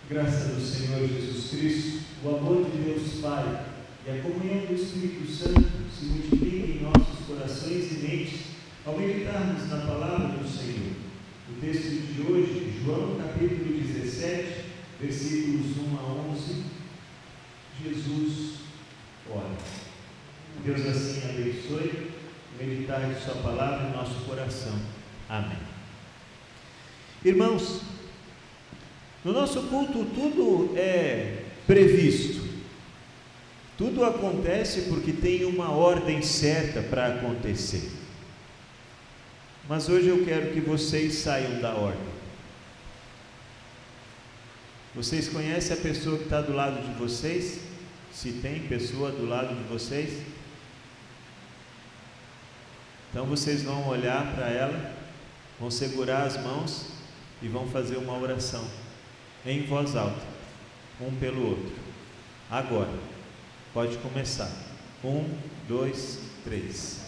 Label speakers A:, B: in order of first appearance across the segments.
A: Graça do Senhor Jesus Cristo, o amor de Deus Pai e a comunhão do Espírito Santo se multipliquem em nossos corações e mentes ao meditarmos na palavra do Senhor. O texto de hoje, João capítulo 17, versículos 1 a 11, Jesus ora. Deus assim abençoe o meditar de sua palavra em nosso coração. Amém. Irmãos, no nosso culto tudo é previsto, tudo acontece porque tem uma ordem certa para acontecer, mas hoje eu quero que vocês saiam da ordem. Vocês conhecem a pessoa que está do lado de vocês? Se tem pessoa do lado de vocês? Então vocês vão olhar para ela, vão segurar as mãos e vão fazer uma oração em voz alta, um pelo outro. Agora, pode começar. 1, 2, 3.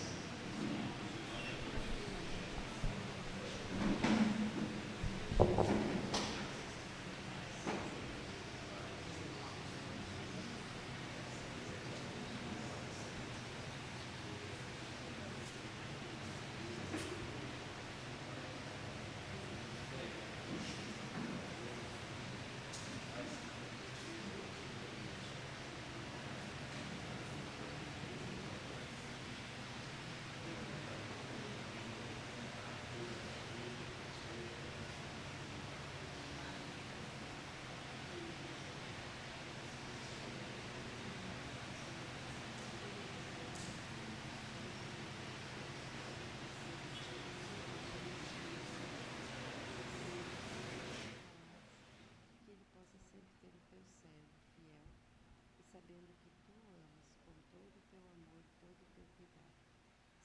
B: Sabendo que tu amas com todo o teu amor, todo o teu cuidado,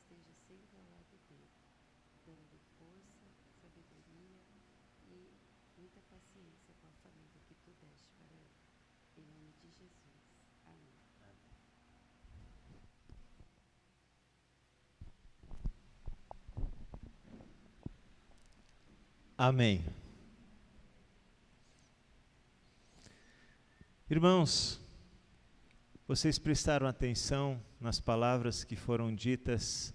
B: esteja sempre ao lado dele, dando força, sabedoria e muita paciência com a família que tu deste para ele. Em nome de Jesus. Amém.
A: Amém. Irmãos, vocês prestaram atenção nas palavras que foram ditas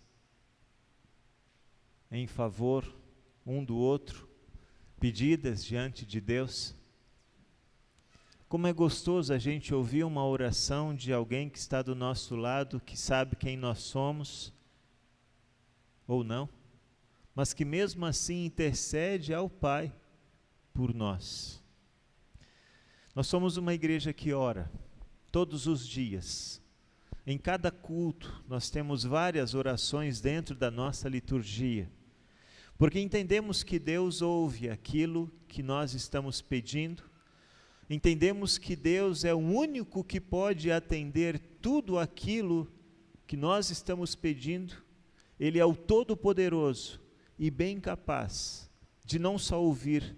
A: em favor um do outro, pedidas diante de Deus? Como é gostoso a gente ouvir uma oração de alguém que está do nosso lado, que sabe quem nós somos, ou não, mas que mesmo assim intercede ao Pai por nós. Nós somos uma igreja que ora todos os dias. Em cada culto, nós temos várias orações dentro da nossa liturgia, porque entendemos que Deus ouve aquilo que nós estamos pedindo, entendemos que Deus é o único que pode atender tudo aquilo que nós estamos pedindo. Ele é o Todo-Poderoso e bem capaz de não só ouvir,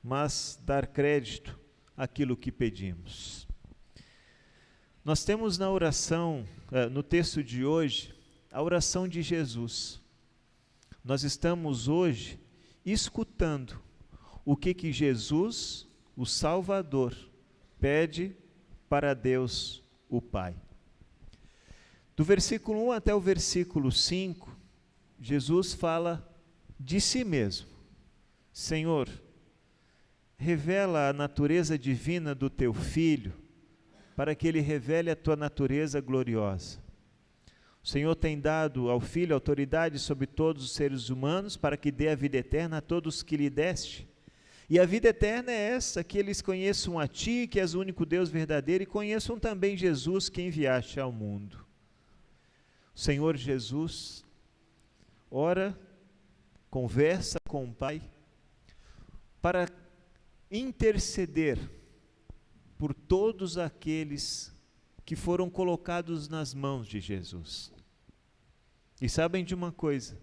A: mas dar crédito àquilo que pedimos. Nós temos na oração, no texto de hoje, a oração de Jesus. Nós estamos hoje escutando o que Jesus, o Salvador, pede para Deus, o Pai. Do versículo 1 até o versículo 5, Jesus fala de si mesmo. Senhor, revela a natureza divina do teu Filho, para que ele revele a tua natureza gloriosa. O Senhor tem dado ao Filho autoridade sobre todos os seres humanos, para que dê a vida eterna a todos que lhe deste. E a vida eterna é essa, que eles conheçam a ti, que és o único Deus verdadeiro, e conheçam também Jesus, que enviaste ao mundo. O Senhor Jesus ora, conversa com o Pai, para interceder por todos aqueles que foram colocados nas mãos de Jesus. E sabem de uma coisa?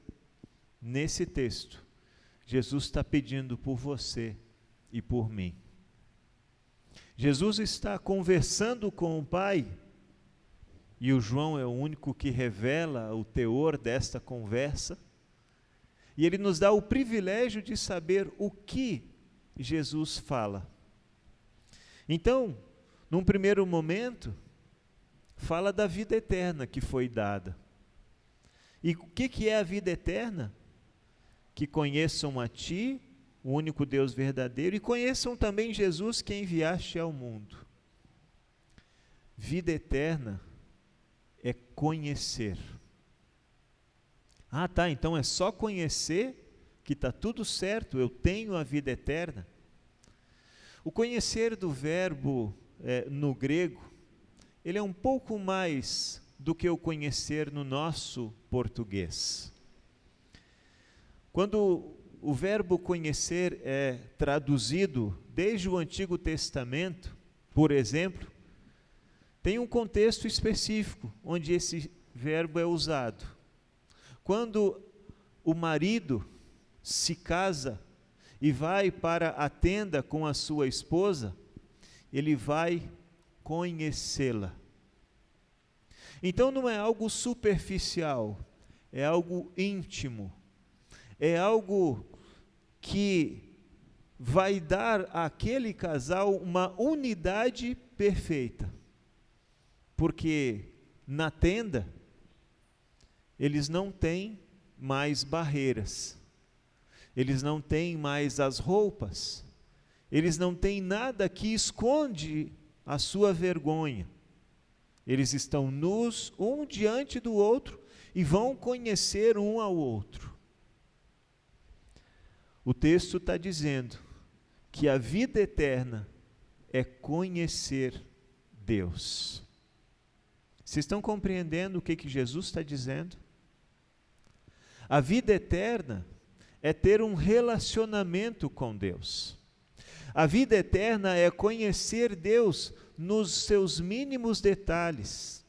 A: Nesse texto, Jesus está pedindo por você e por mim. Jesus está conversando com o Pai, e o João é o único que revela o teor desta conversa, e ele nos dá o privilégio de saber o que Jesus fala. Então, num primeiro momento, fala da vida eterna que foi dada. E o que é a vida eterna? Que conheçam a Ti, o único Deus verdadeiro, e conheçam também Jesus que enviaste ao mundo. Vida eterna é conhecer. Ah, tá, então é só conhecer que está tudo certo, eu tenho a vida eterna. O conhecer do verbo no grego, ele é um pouco mais do que o conhecer no nosso português. Quando o verbo conhecer é traduzido desde o Antigo Testamento, por exemplo, tem um contexto específico onde esse verbo é usado. Quando o marido se casa e vai para a tenda com a sua esposa, ele vai conhecê-la. Então não é algo superficial, é algo íntimo, é algo que vai dar àquele casal uma unidade perfeita. Porque na tenda, eles não têm mais barreiras, eles não têm mais as roupas, eles não têm nada que esconde a sua vergonha. Eles estão nus, um diante do outro, e vão conhecer um ao outro. O texto está dizendo que a vida eterna é conhecer Deus. Vocês estão compreendendo o que Jesus está dizendo? A vida eterna é ter um relacionamento com Deus. A vida eterna é conhecer Deus nos seus mínimos detalhes.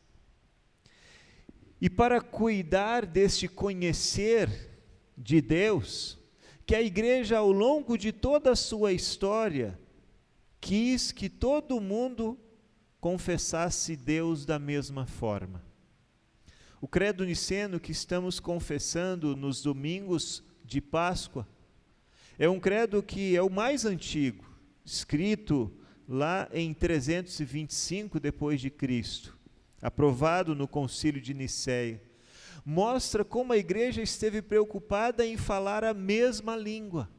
A: E para cuidar deste conhecer de Deus, que a igreja ao longo de toda a sua história quis que todo mundo confessasse Deus da mesma forma. O credo niceno que estamos confessando nos domingos de Páscoa é um credo que é o mais antigo, escrito lá em 325 depois de Cristo, aprovado no Concílio de Nicéia. Mostra como a igreja esteve preocupada em falar a mesma língua,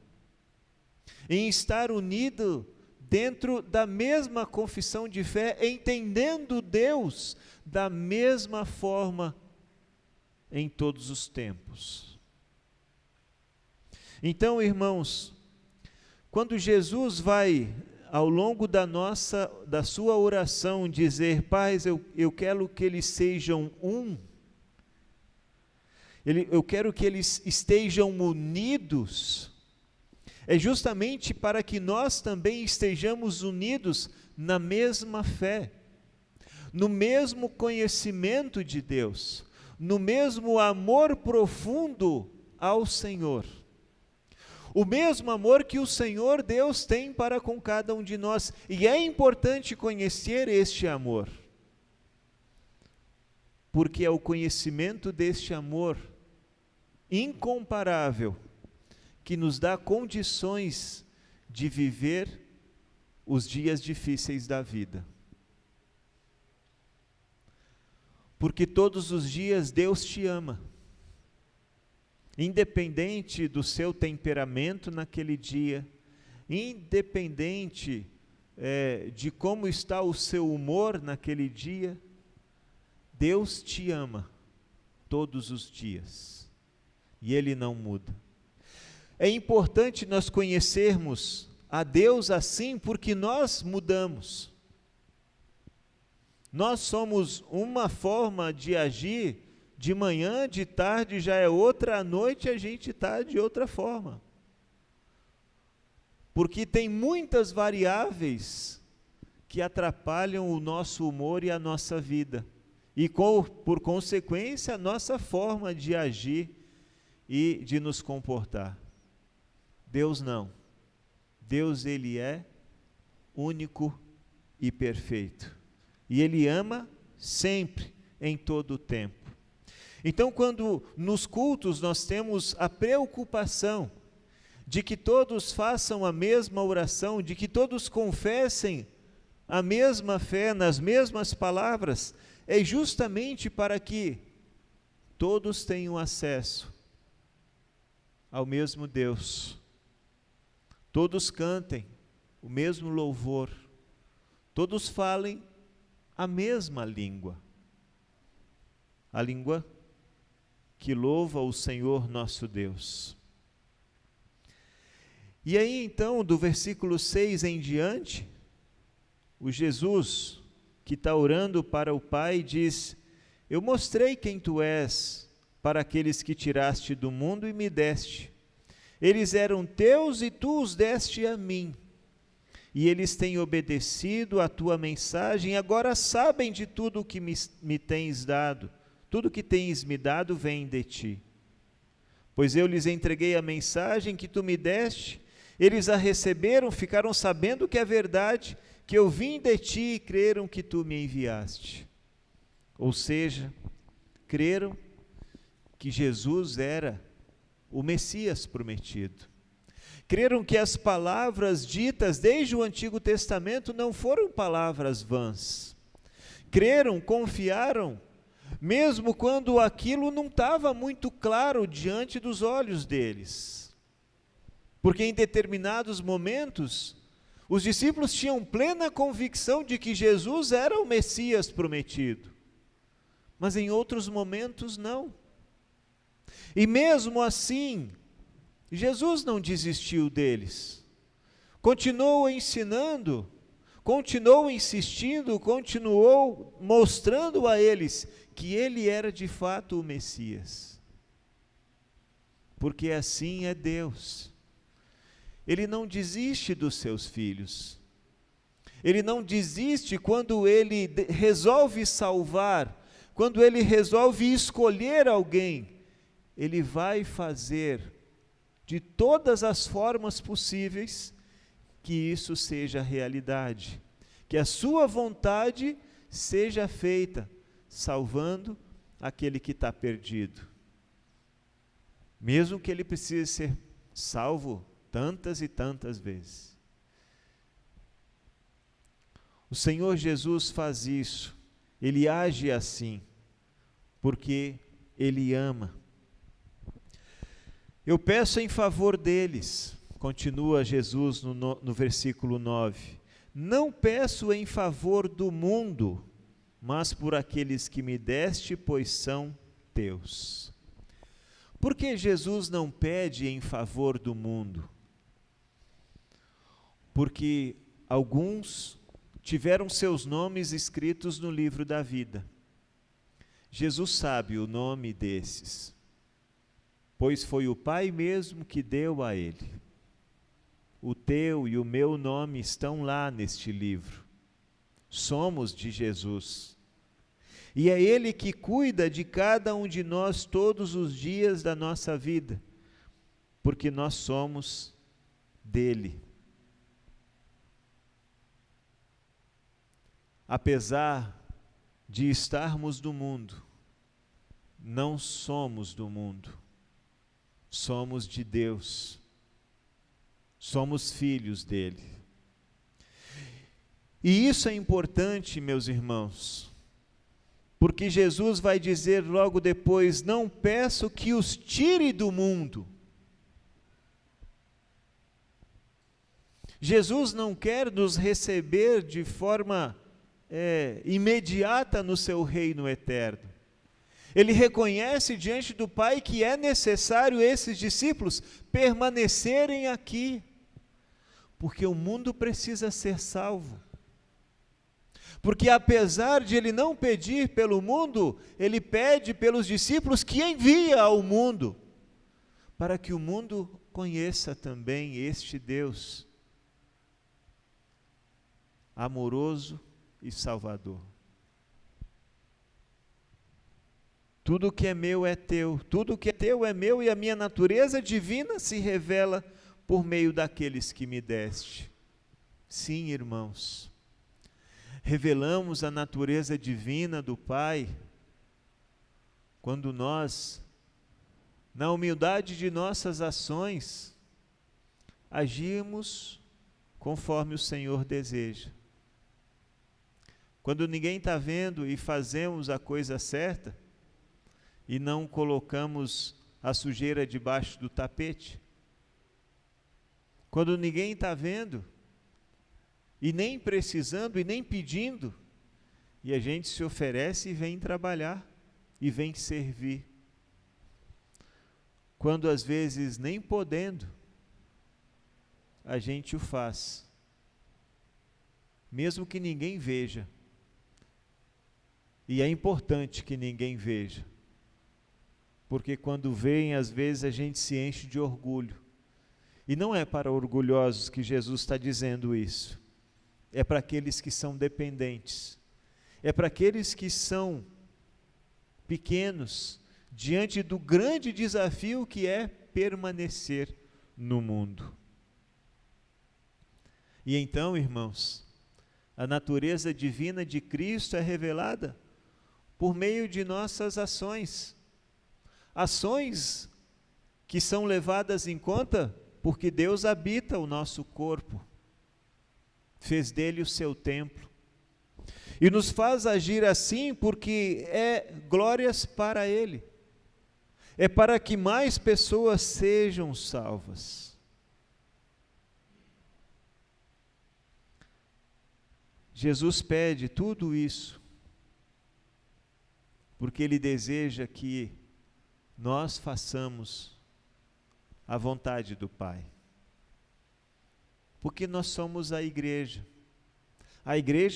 A: em estar unido dentro da mesma confissão de fé, entendendo Deus da mesma forma em todos os tempos. Então, irmãos, quando Jesus vai, ao longo da sua oração, dizer: Pai, eu quero que eles sejam um, eu quero que eles estejam unidos, é justamente para que nós também estejamos unidos na mesma fé, no mesmo conhecimento de Deus, no mesmo amor profundo ao Senhor. O mesmo amor que o Senhor Deus tem para com cada um de nós. E é importante conhecer este amor, porque é o conhecimento deste amor incomparável que nos dá condições de viver os dias difíceis da vida. Porque todos os dias Deus te ama. Independente do seu temperamento naquele dia, independente de como está o seu humor naquele dia, Deus te ama todos os dias, e Ele não muda. É importante nós conhecermos a Deus assim, porque nós mudamos. Nós somos uma forma de agir, de manhã, de tarde já é outra, à noite a gente está de outra forma. Porque tem muitas variáveis que atrapalham o nosso humor e a nossa vida. E por consequência, a nossa forma de agir e de nos comportar. Deus não. Deus, Ele é único e perfeito. E Ele ama sempre, em todo o tempo. Então, quando nos cultos nós temos a preocupação de que todos façam a mesma oração, de que todos confessem a mesma fé, nas mesmas palavras, é justamente para que todos tenham acesso ao mesmo Deus, todos cantem o mesmo louvor, todos falem a mesma língua, a língua que louva o Senhor nosso Deus. E aí então, do versículo 6 em diante, o Jesus que está orando para o Pai diz: eu mostrei quem tu és para aqueles que tiraste do mundo e me deste. Eles eram teus e tu os deste a mim. E eles têm obedecido à tua mensagem, agora sabem de tudo o que me tens dado. Tudo que tens me dado vem de ti. Pois eu lhes entreguei a mensagem que tu me deste, eles a receberam, ficaram sabendo que é verdade, que eu vim de ti e creram que tu me enviaste. Ou seja, creram que Jesus era o Messias prometido. Creram que as palavras ditas desde o Antigo Testamento não foram palavras vãs. Creram, confiaram, mesmo quando aquilo não estava muito claro diante dos olhos deles. Porque em determinados momentos, os discípulos tinham plena convicção de que Jesus era o Messias prometido. Mas em outros momentos não. E mesmo assim, Jesus não desistiu deles. Continuou ensinando, continuou insistindo, continuou mostrando a eles que ele era de fato o Messias. Porque assim é Deus. Ele não desiste dos seus filhos. Ele não desiste quando ele resolve salvar, quando ele resolve escolher alguém. Ele vai fazer de todas as formas possíveis que isso seja realidade, que a sua vontade seja feita, salvando aquele que está perdido. Mesmo que ele precise ser salvo tantas e tantas vezes. O Senhor Jesus faz isso, ele age assim, porque ele ama. Eu peço em favor deles, continua Jesus no versículo 9, não peço em favor do mundo, mas por aqueles que me deste, pois são teus. Por que Jesus não pede em favor do mundo? Porque alguns tiveram seus nomes escritos no livro da vida. Jesus sabe o nome desses, pois foi o Pai mesmo que deu a ele. O teu e o meu nome estão lá neste livro. Somos de Jesus. E é Ele que cuida de cada um de nós todos os dias da nossa vida, porque nós somos dele. Apesar de estarmos do mundo, não somos do mundo. Somos de Deus, somos filhos dele. E isso é importante, meus irmãos, porque Jesus vai dizer logo depois: não peço que os tire do mundo. Jesus não quer nos receber de forma imediata no seu reino eterno. Ele reconhece diante do Pai que é necessário esses discípulos permanecerem aqui, porque o mundo precisa ser salvo. Porque apesar de ele não pedir pelo mundo, ele pede pelos discípulos que envia ao mundo, para que o mundo conheça também este Deus amoroso e salvador. Tudo que é meu é teu, tudo que é teu é meu, e a minha natureza divina se revela por meio daqueles que me deste. Sim, irmãos, revelamos a natureza divina do Pai quando nós, na humildade de nossas ações, agimos conforme o Senhor deseja. Quando ninguém está vendo e fazemos a coisa certa e não colocamos a sujeira debaixo do tapete. Quando ninguém está vendo e nem precisando e nem pedindo, e a gente se oferece e vem trabalhar e vem servir. Quando às vezes nem podendo, a gente o faz, mesmo que ninguém veja. E é importante que ninguém veja, porque quando veem, às vezes a gente se enche de orgulho. E não é para orgulhosos que Jesus está dizendo isso, é para aqueles que são dependentes, é para aqueles que são pequenos, diante do grande desafio que é permanecer no mundo. E então, irmãos, a natureza divina de Cristo é revelada por meio de nossas ações. Ações que são levadas em conta porque Deus habita o nosso corpo, fez dele o seu templo, e nos faz agir assim porque é glórias para Ele, é para que mais pessoas sejam salvas. Jesus pede tudo isso porque Ele deseja que nós façamos a vontade do Pai. Porque nós somos a igreja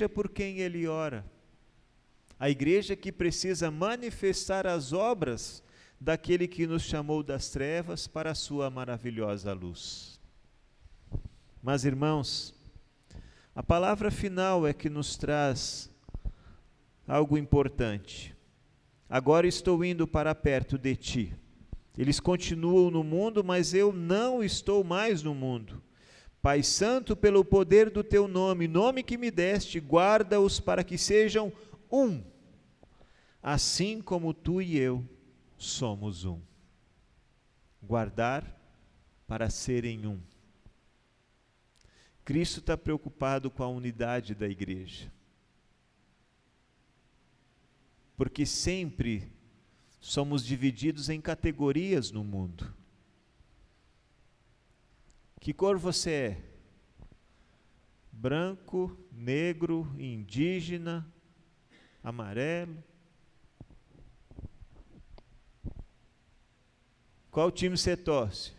A: por quem Ele ora, a igreja que precisa manifestar as obras daquele que nos chamou das trevas para a sua maravilhosa luz. Mas, irmãos, a palavra final é que nos traz algo importante. Agora estou indo para perto de ti. Eles continuam no mundo, mas eu não estou mais no mundo. Pai Santo, pelo poder do teu nome, nome que me deste, guarda-os para que sejam um, assim como tu e eu somos um. Guardar para serem um. Cristo está preocupado com a unidade da igreja, porque sempre somos divididos em categorias no mundo. Que cor você é? Branco, negro, indígena, amarelo? Qual time você torce?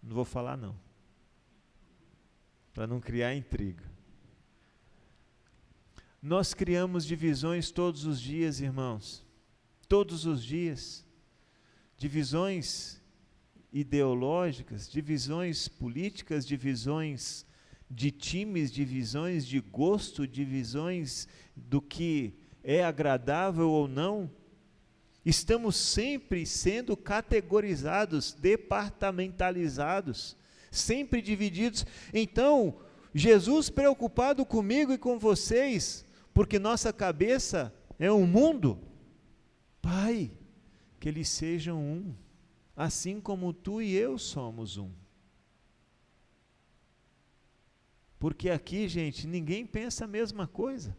A: Não vou falar não, para não criar intriga. Nós criamos divisões todos os dias, irmãos, todos os dias, divisões ideológicas, divisões políticas, divisões de times, divisões de gosto, divisões do que é agradável ou não. Estamos sempre sendo categorizados, departamentalizados, sempre divididos. Então, Jesus preocupado comigo e com vocês, porque nossa cabeça é um mundo. Pai, que eles sejam um, assim como tu e eu somos um. Porque aqui, gente, ninguém pensa a mesma coisa.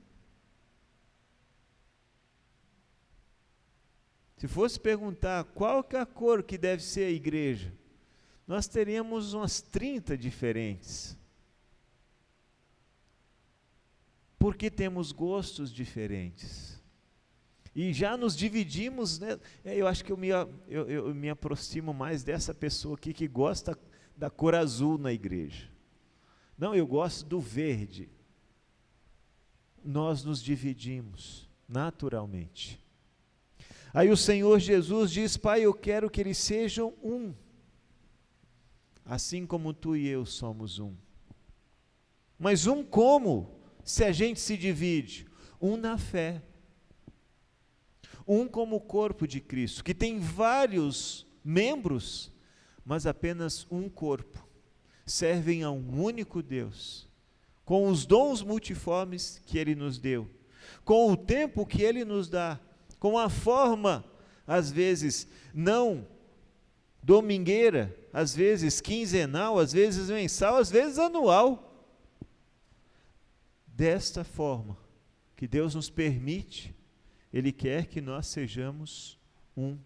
A: Se fosse perguntar qual que é a cor que deve ser a igreja, nós teríamos umas 30 diferentes. Porque temos gostos diferentes. E já nos dividimos, né? Eu acho que eu me aproximo mais dessa pessoa aqui que gosta da cor azul na igreja. Não, eu gosto do verde. Nós nos dividimos naturalmente. Aí o Senhor Jesus diz: Pai, eu quero que eles sejam um, assim como tu e eu somos um. Mas um como? Se a gente se divide? Um na fé. Um como o corpo de Cristo, que tem vários membros, mas apenas um corpo. Servem a um único Deus, com os dons multiformes que Ele nos deu, com o tempo que Ele nos dá, com a forma, às vezes, não domingueira, às vezes quinzenal, às vezes mensal, às vezes anual, desta forma que Deus nos permite, Ele quer que nós sejamos um.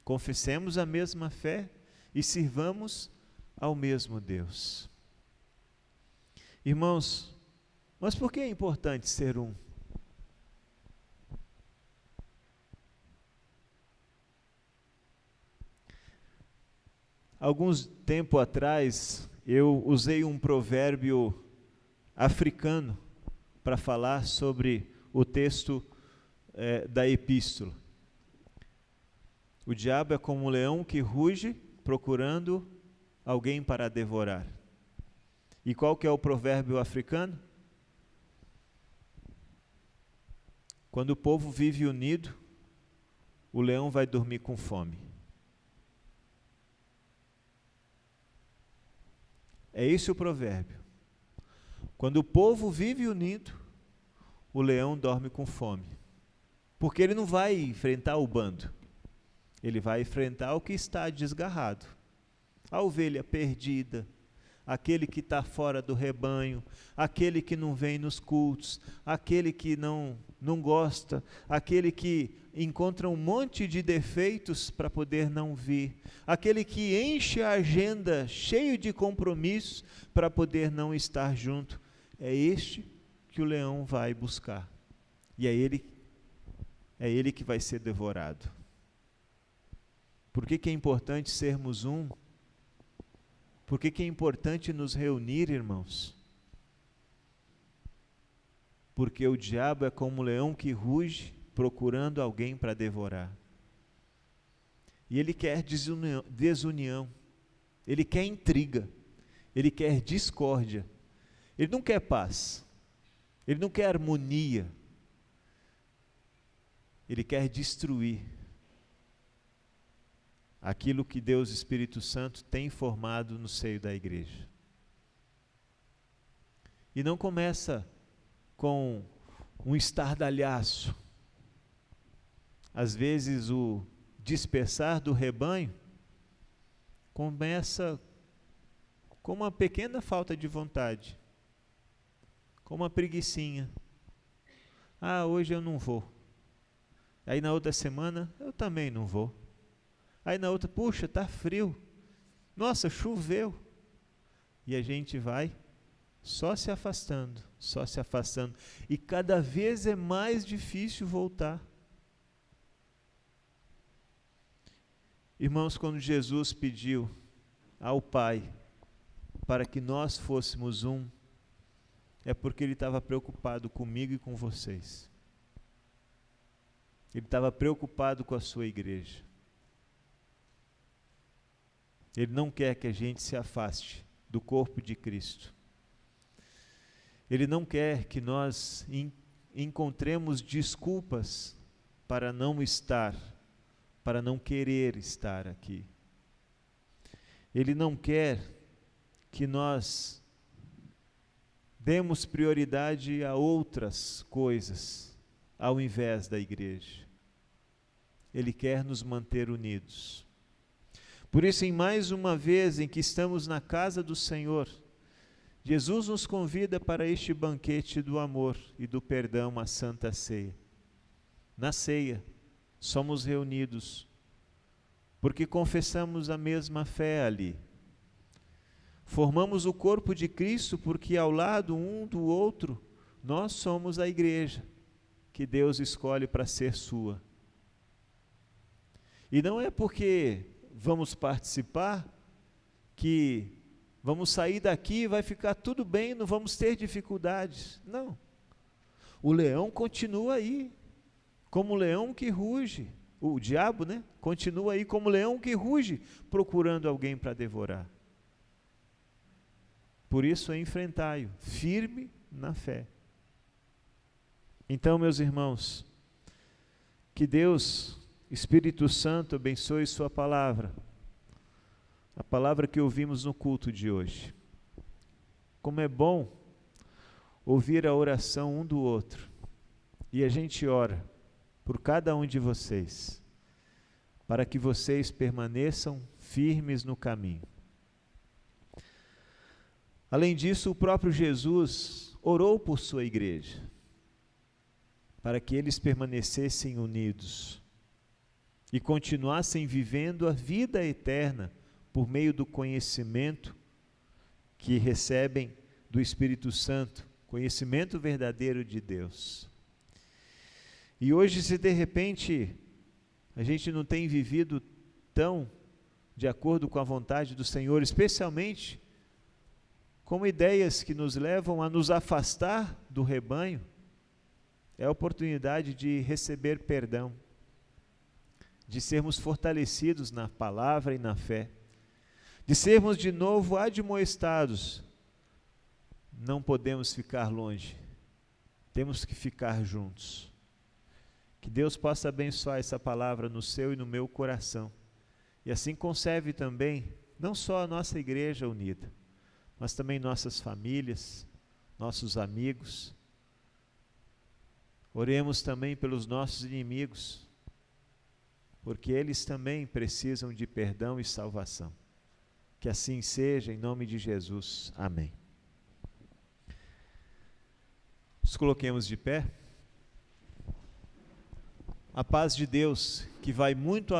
A: Confessemos a mesma fé e sirvamos ao mesmo Deus. Irmãos, mas por que é importante ser um? Alguns tempo atrás, eu usei um provérbio africano para falar sobre o texto da epístola. O diabo é como um leão que ruge procurando alguém para devorar. E qual que é o provérbio africano? Quando o povo vive unido, o leão vai dormir com fome. É esse o provérbio. Quando o povo vive unido, o leão dorme com fome. Porque ele não vai enfrentar o bando. Ele vai enfrentar o que está desgarrado. A ovelha perdida, aquele que está fora do rebanho, aquele que não vem nos cultos, aquele que não gosta, aquele que encontra um monte de defeitos para poder não vir, aquele que enche a agenda cheio de compromissos para poder não estar junto. É este que o leão vai buscar. E é ele que vai ser devorado. Por que é importante sermos um? Por que é importante nos reunir, irmãos? Porque o diabo é como um leão que ruge, procurando alguém para devorar. E ele quer desunião, ele quer intriga, ele quer discórdia, ele não quer paz, ele não quer harmonia, ele quer destruir aquilo que Deus Espírito Santo tem formado no seio da igreja. E não começa com um estardalhaço. Às vezes o dispersar do rebanho começa com uma pequena falta de vontade, com uma preguicinha. Ah, hoje eu não vou. Aí na outra semana eu também não vou. Aí na outra, puxa, está frio. Nossa, choveu. E a gente vai só se afastando, só se afastando. E cada vez é mais difícil voltar. Irmãos, quando Jesus pediu ao Pai para que nós fôssemos um, é porque Ele estava preocupado comigo e com vocês. Ele estava preocupado com a sua igreja. Ele não quer que a gente se afaste do corpo de Cristo. Ele não quer que nós encontremos desculpas para não estar, para não querer estar aqui. Ele não quer que nós demos prioridade a outras coisas ao invés da igreja. Ele quer nos manter unidos. Por isso, em mais uma vez em que estamos na casa do Senhor, Jesus nos convida para este banquete do amor e do perdão, a Santa Ceia. Na ceia, somos reunidos, porque confessamos a mesma fé ali. Formamos o corpo de Cristo, porque ao lado um do outro, nós somos a igreja, que Deus escolhe para ser sua. E não é porque vamos participar que vamos sair daqui e vai ficar tudo bem, não vamos ter dificuldades. Não. O leão continua aí, como o leão que ruge. O diabo, né? Continua aí como o leão que ruge, procurando alguém para devorar. Por isso, enfrentai-o, firme na fé. Então, meus irmãos, que Deus, Espírito Santo, abençoe sua palavra, a palavra que ouvimos no culto de hoje. Como é bom ouvir a oração um do outro, e a gente ora por cada um de vocês, para que vocês permaneçam firmes no caminho. Além disso, o próprio Jesus, orou por sua igreja, para que eles permanecessem unidos e continuassem vivendo a vida eterna por meio do conhecimento que recebem do Espírito Santo, conhecimento verdadeiro de Deus. E hoje, se de repente a gente não tem vivido tão de acordo com a vontade do Senhor, especialmente como ideias que nos levam a nos afastar do rebanho, é a oportunidade de receber perdão, de sermos fortalecidos na palavra e na fé, de sermos de novo admoestados. Não podemos ficar longe, temos que ficar juntos. Que Deus possa abençoar essa palavra no seu e no meu coração, e assim conserve também, não só a nossa igreja unida, mas também nossas famílias, nossos amigos. Oremos também pelos nossos inimigos, porque eles também precisam de perdão e salvação. Que assim seja, em nome de Jesus. Amém. Nos coloquemos de pé. A paz de Deus, que vai muito além